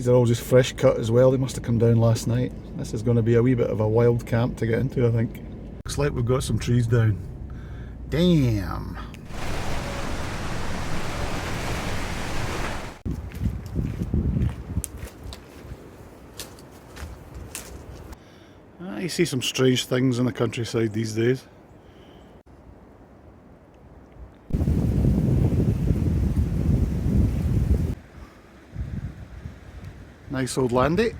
These are all just fresh cut as well, they must have come down last night. This is going to be a wee bit of a wild camp to get into, I think. Looks like we've got some trees down. Damn! You see some strange things in the countryside these days. Nice old landy.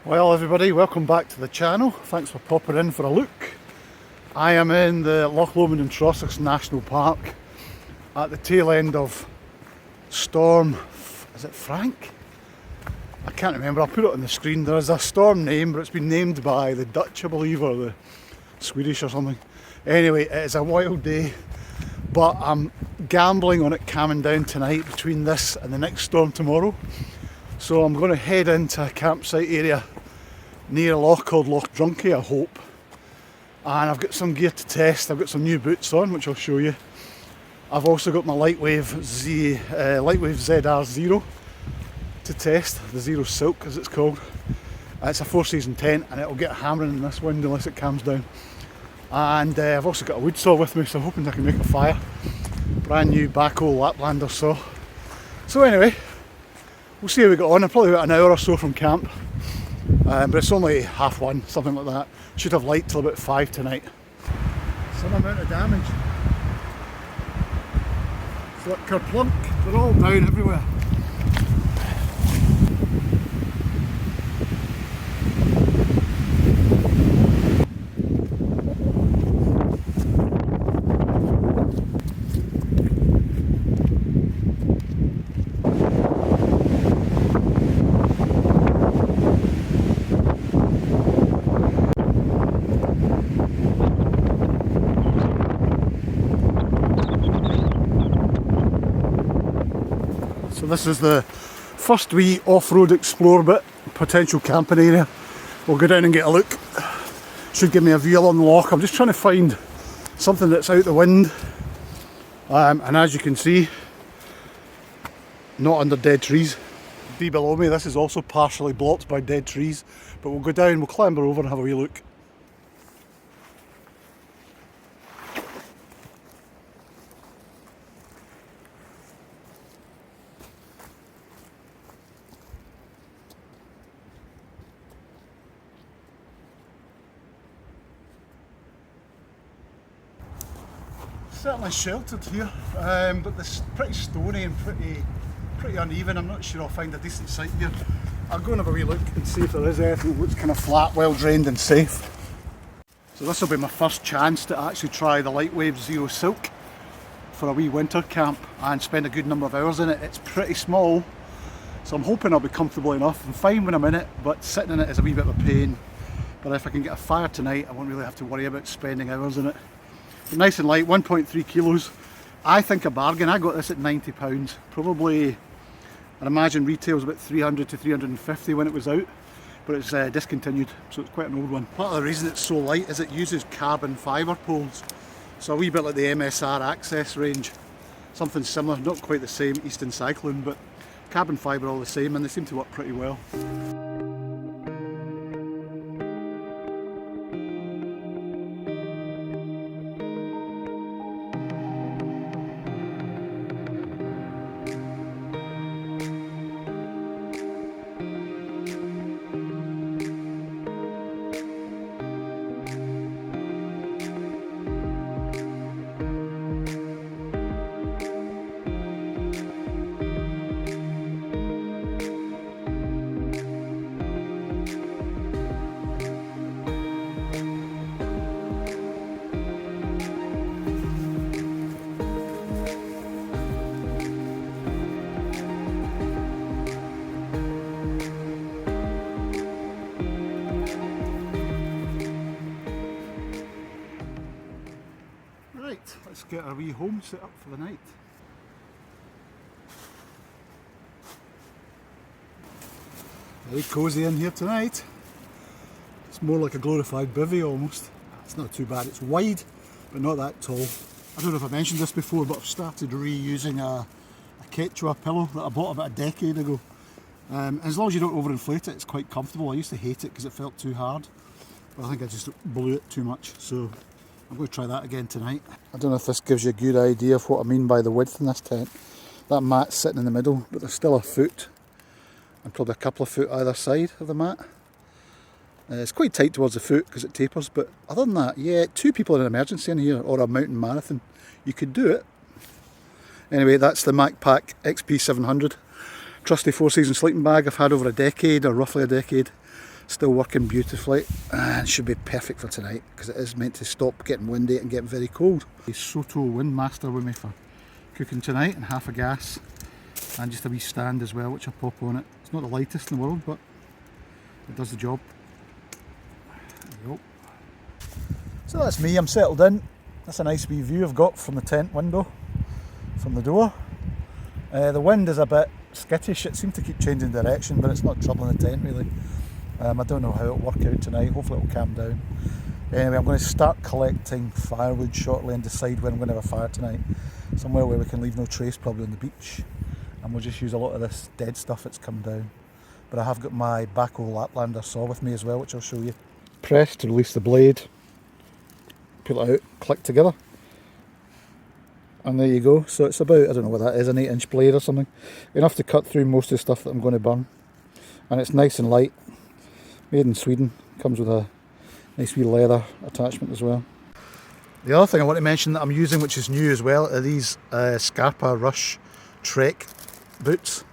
Well everybody, welcome back to the channel. Thanks for popping in for a look. I am in the Loch Lomond and Trossachs National Park at the tail end of Storm, is it Frank? I can't remember, I'll put it on the screen. There is a storm name, but it's been named by the Dutch, I believe, or the Swedish or something. Anyway, it is a wild day, but I'm gambling on it calming down tonight between this and the next storm tomorrow. So I'm going to head into a campsite area near a loch called Loch Drunkie, I hope. And I've got some gear to test. I've got some new boots on, which I'll show you. I've also got my Lightwave ZR0 to test, the ZR0 Cylq as it's called. It's a 4-season tent and it'll get hammering in this wind unless it calms down. And I've also got a wood saw with me, so I'm hoping I can make a fire. Brand new Baco Laplander saw. So anyway, we'll see how we get on. I'm probably about an hour or so from camp, but it's only 1:30, something like that. Should have light till about 5 tonight. Some amount of damage. Flip kerplunk, they're all down everywhere. So this is the first wee off-road explore bit, potential camping area. We'll go down and get a look. Should give me a view along the loch. I'm just trying to find something that's out the wind. And as you can see, not under dead trees. Below me, this is also partially blocked by dead trees. But we'll go down, we'll clamber over and have a wee look. Certainly sheltered here, but it's pretty stony and pretty uneven. I'm not sure I'll find a decent site here. I'll go and have a wee look and see if there is anything that looks kind of flat, well drained and safe. So this will be my first chance to actually try the Lightwave ZR0 Cylq for a wee winter camp and spend a good number of hours in it. It's pretty small, so I'm hoping I'll be comfortable enough. I'm fine when I'm in it, but sitting in it is a wee bit of a pain. But if I can get a fire tonight, I won't really have to worry about spending hours in it. Nice and light, 1.3 kilos. I think a bargain. I got this at £90. Probably, I'd imagine retail's about 300 to 350 when it was out, but it's discontinued, so it's quite an old one. Part of the reason it's so light is it uses carbon fibre poles, so a wee bit like the MSR Access range. Something similar, not quite the same, Eastern Cyclone, but carbon fibre all the same, and they seem to work pretty well. Let's get our wee home set up for the night. Very cosy in here tonight. It's more like a glorified bivvy almost. It's not too bad, it's wide but not that tall. I don't know if I mentioned this before, but I've started reusing a Quechua pillow that I bought about a decade ago. As long as you don't overinflate it, it's quite comfortable. I used to hate it because it felt too hard, but I think I just blew it too much, so I'm going to try that again tonight. I don't know if this gives you a good idea of what I mean by the width in this tent. That mat's sitting in the middle, but there's still a foot and probably a couple of foot either side of the mat. It's quite tight towards the foot because it tapers, but other than that, yeah, 2 people in an emergency in here or a mountain marathon, you could do it. Anyway, that's the MacPack XP700. Trusty 4-season sleeping bag I've had over a decade, or roughly a decade. Still working beautifully and should be perfect for tonight because it is meant to stop getting windy and getting very cold. A Soto Windmaster with me for cooking tonight, and half a gas, and just a wee stand as well which I pop on it. It's not the lightest in the world, but it does the job. There we go. So that's me, I'm settled in. That's a nice wee view I've got from the tent window, from the door. The wind is a bit skittish, it seems to keep changing direction, but it's not troubling the tent really. I don't know how it'll work out tonight, hopefully it'll calm down. Anyway, I'm going to start collecting firewood shortly and decide when I'm going to have a fire tonight. Somewhere where we can leave no trace, probably on the beach. And we'll just use a lot of this dead stuff that's come down. But I have got my Baco Laplander saw with me as well, which I'll show you. Press to release the blade, pull it out, click together. And there you go. So it's about, I don't know what that is, an 8-inch blade or something. Enough to cut through most of the stuff that I'm going to burn. And it's nice and light. Made in Sweden. Comes with a nice wee leather attachment as well. The other thing I want to mention that I'm using, which is new as well, are these Scarpa Rush Trek boots.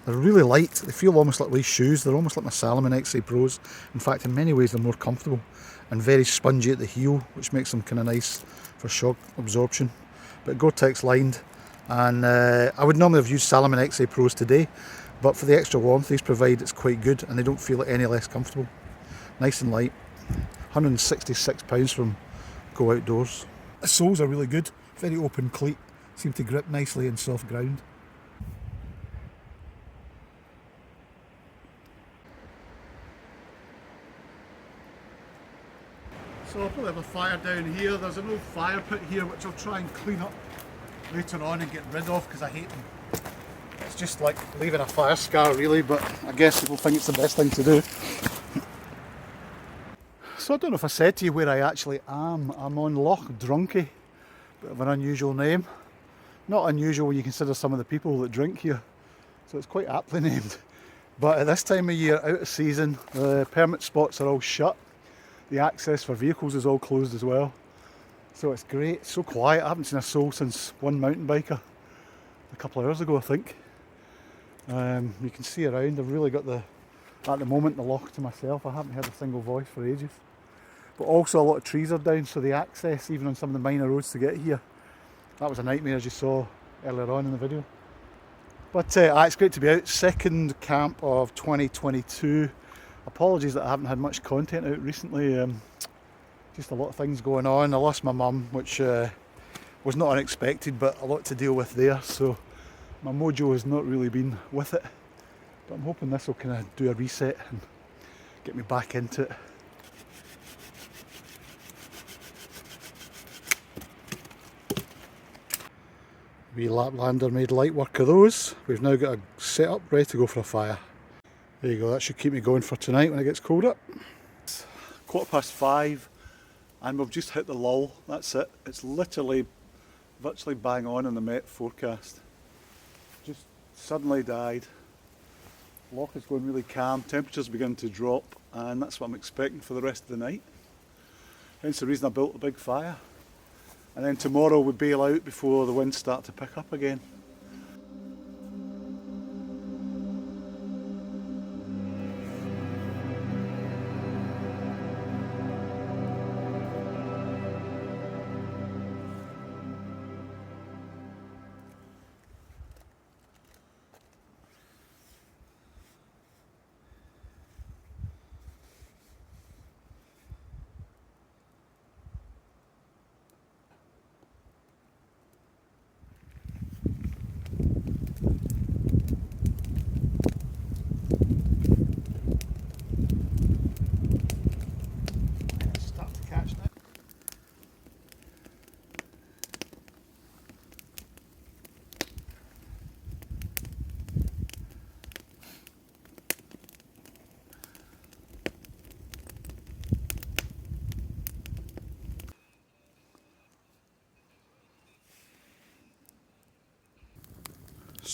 They're really light. They feel almost like wee shoes. They're almost like my Salomon XA Pros. In fact, in many ways they're more comfortable and very spongy at the heel, which makes them kind of nice for shock absorption. But Gore-Tex lined, and I would normally have used Salomon XA Pros today, but for the extra warmth these provide, it's quite good, and they don't feel any less comfortable. Nice and light. £166 from Go Outdoors. The soles are really good, very open cleat, seem to grip nicely in soft ground. So I'll probably have a fire down here. There's an old fire pit here which I'll try and clean up later on and get rid of because I hate them. It's just like leaving a fire scar really, but I guess people think it's the best thing to do. So I don't know if I said to you where I actually am. I'm on Loch Drunkie, bit of an unusual name. Not unusual when you consider some of the people that drink here, so it's quite aptly named. But at this time of year, out of season, the permit spots are all shut. The access for vehicles is all closed as well. So it's great, it's so quiet. I haven't seen a soul since one mountain biker a couple of hours ago, I think. You can see around, I've really got at the moment, the loch to myself. I haven't heard a single voice for ages. But also a lot of trees are down, so the access, even on some of the minor roads to get here, that was a nightmare as you saw earlier on in the video. But it's great to be out. Second camp of 2022. Apologies that I haven't had much content out recently, just a lot of things going on. I lost my mum, which was not unexpected, but a lot to deal with there, so my mojo has not really been with it. But I'm hoping this will kind of do a reset and get me back into it. Wee Laplander made light work of those. We've now got a setup ready to go for a fire. There you go, that should keep me going for tonight when it gets colder. It's 5:15 and we've just hit the lull, that's it. It's literally virtually bang on in the Met forecast. Just suddenly died. Loch is going really calm, temperatures begin to drop, and that's what I'm expecting for the rest of the night. Hence the reason I built the big fire. And then tomorrow we bail out before the winds start to pick up again.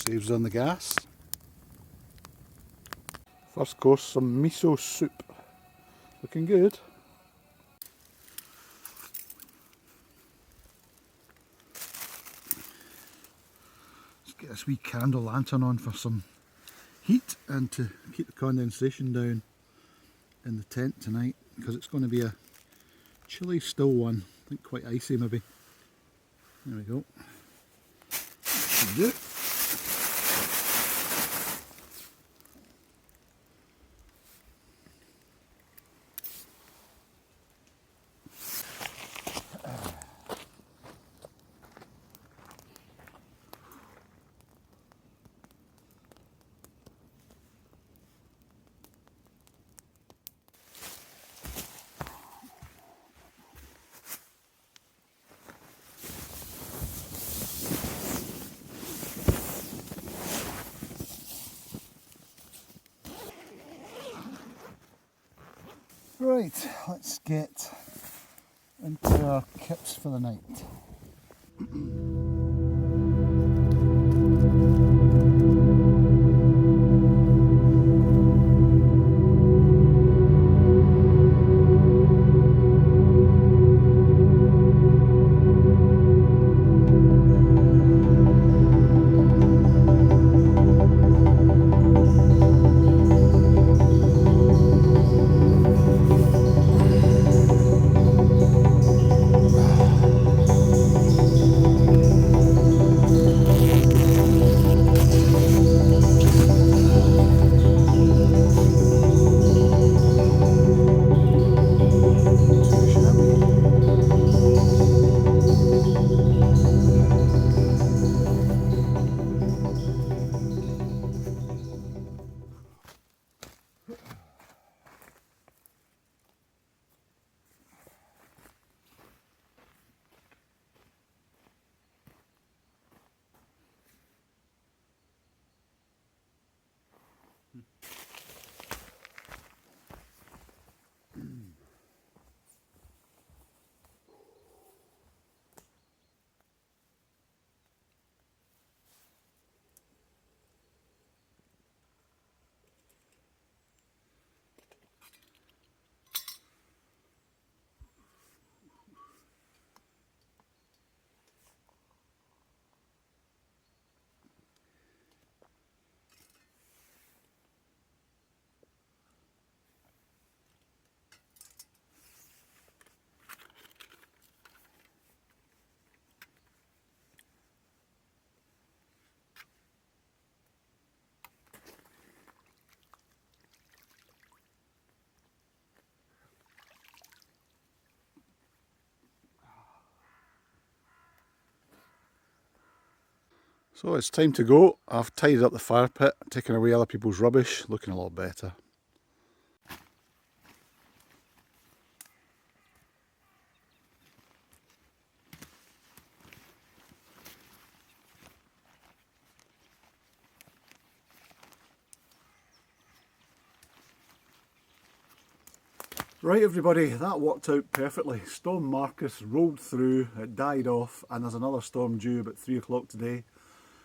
Saves on the gas. First course, some miso soup. Looking good. Let's get this wee candle lantern on for some heat and to keep the condensation down in the tent tonight, because it's going to be a chilly still one. I think quite icy maybe. There we go. Should do it. Right, let's get into our kits for the night. So it's time to go. I've tidied up the fire pit, taken away other people's rubbish, looking a lot better. Right everybody, that worked out perfectly. Storm Marcus rolled through, it died off, and there's another storm due about 3 o'clock today.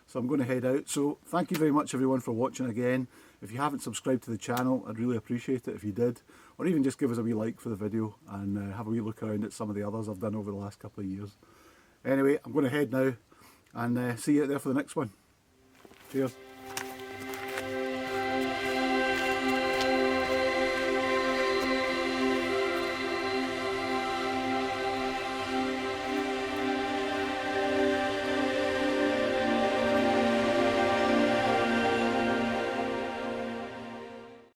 So I'm going to head out. So thank you very much everyone for watching again. If you haven't subscribed to the channel, I'd really appreciate it if you did. Or even just give us a wee like for the video and have a wee look around at some of the others I've done over the last couple of years. Anyway, I'm going to head now and see you out there for the next one. Cheers.